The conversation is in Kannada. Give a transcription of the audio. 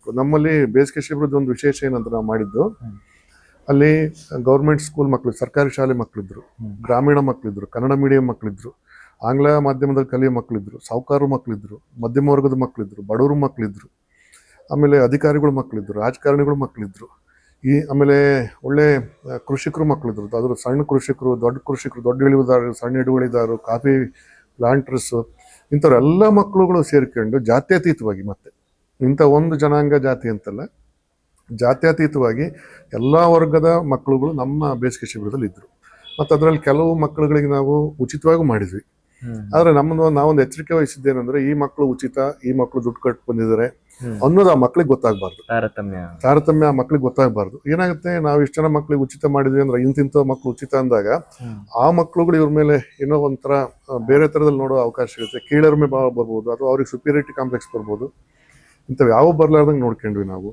ಮಕ್ಕಳು. ನಮ್ಮಲ್ಲಿ ಬೇಸಿಗೆ ಶಿಬಿರದ ಒಂದು ವಿಶೇಷ ಏನಂತ ನಾವು ಮಾಡಿದ್ದು, ಅಲ್ಲಿ ಗೌರ್ಮೆಂಟ್ ಸ್ಕೂಲ್ ಮಕ್ಕಳು, ಸರ್ಕಾರಿ ಶಾಲೆ ಮಕ್ಕಳಿದ್ರು, ಗ್ರಾಮೀಣ ಮಕ್ಕಳಿದ್ರು, ಕನ್ನಡ ಮೀಡಿಯಂ ಮಕ್ಕಳಿದ್ರು, ಆಂಗ್ಲ ಮಾಧ್ಯಮದಲ್ಲಿ ಕಲಿಯೋ ಮಕ್ಕಳಿದ್ರು, ಸಾಹುಕಾರರು ಮಕ್ಕಳಿದ್ರು, ಮಧ್ಯಮ ವರ್ಗದ ಮಕ್ಕಳಿದ್ರು, ಬಡವರು ಮಕ್ಕಳಿದ್ರು, ಆಮೇಲೆ ಅಧಿಕಾರಿಗಳು ಮಕ್ಕಳಿದ್ರು, ರಾಜಕಾರಣಿಗಳು ಮಕ್ಕಳಿದ್ರು, ಆಮೇಲೆ ಒಳ್ಳೆ ಕೃಷಿಕರು ಮಕ್ಕಳಿದ್ರು. ಅದ್ರ ಸಣ್ಣ ಕೃಷಿಕರು, ದೊಡ್ಡ ಇಳುವರಿದಾರರು, ಸಣ್ಣ ಹಿಡುವಳಿದಾರರು, ಕಾಫಿ ಪ್ಲಾಂಟರ್ಸು, ಇಂಥವ್ರೆಲ್ಲ ಮಕ್ಕಳುಗಳು ಸೇರ್ಕೊಂಡು ಜಾತ್ಯತೀತವಾಗಿ, ಮತ್ತೆ ಇಂಥ ಒಂದು ಜನಾಂಗ ಜಾತಿ ಅಂತಲ್ಲ, ಜಾತ್ಯತೀತವಾಗಿ ಎಲ್ಲ ವರ್ಗದ ಮಕ್ಕಳುಗಳು ನಮ್ಮ ಬೇಸಿಗೆ ಶಿಬಿರದಲ್ಲಿ ಇದ್ರು. ಮತ್ತು ಅದರಲ್ಲಿ ಕೆಲವು ಮಕ್ಕಳುಗಳಿಗೆ ನಾವು ಉಚಿತವಾಗಿ ಮಾಡಿದ್ವಿ. ಆದ್ರೆ ನಾವೊಂದು ಎಚ್ಚರಿಕೆ ವಹಿಸಿದ್ದೇನೆಂದ್ರೆ, ಈ ಮಕ್ಕಳು ಉಚಿತ, ಈ ಮಕ್ಕಳು ದುಡ್ಡು ಕಟ್ಟು ಬಂದಿದ್ದಾರೆ ಅನ್ನೋದು ಆ ಮಕ್ಳಿಗೆ ಗೊತ್ತಾಗಬಾರ್ದು, ತಾರತಮ್ಯ ಆ ಮಕ್ಳಿಗೆ ಗೊತ್ತಾಗಬಾರ್ದು. ಏನಾಗುತ್ತೆ, ನಾವು ಇಷ್ಟು ಜನ ಮಕ್ಳಿಗೆ ಉಚಿತ ಮಾಡಿದ್ವಿ ಅಂದ್ರೆ ಇಂತಿಂಥ ಮಕ್ಳು ಉಚಿತ ಅಂದಾಗ ಆ ಮಕ್ಳುಗಳು ಇವ್ರ ಮೇಲೆ ಏನೋ ಒಂಥರ ಬೇರೆ ಥರದಲ್ಲಿ ನೋಡೋ ಅವಕಾಶ ಇರುತ್ತೆ. ಕೀಳರಿಮೆ ಭಾವ ಬರ್ಬೋದು, ಅಥವಾ ಅವ್ರಿಗೆ ಸುಪೀರಿಯರಿಟಿ ಕಾಂಪ್ಲೆಕ್ಸ್ ಬರ್ಬೋದು. ಇಂಥವು ಯಾವ ಬರ್ಲಾರ್ದಂಗೆ ನೋಡ್ಕೊಂಡ್ವಿ ನಾವು.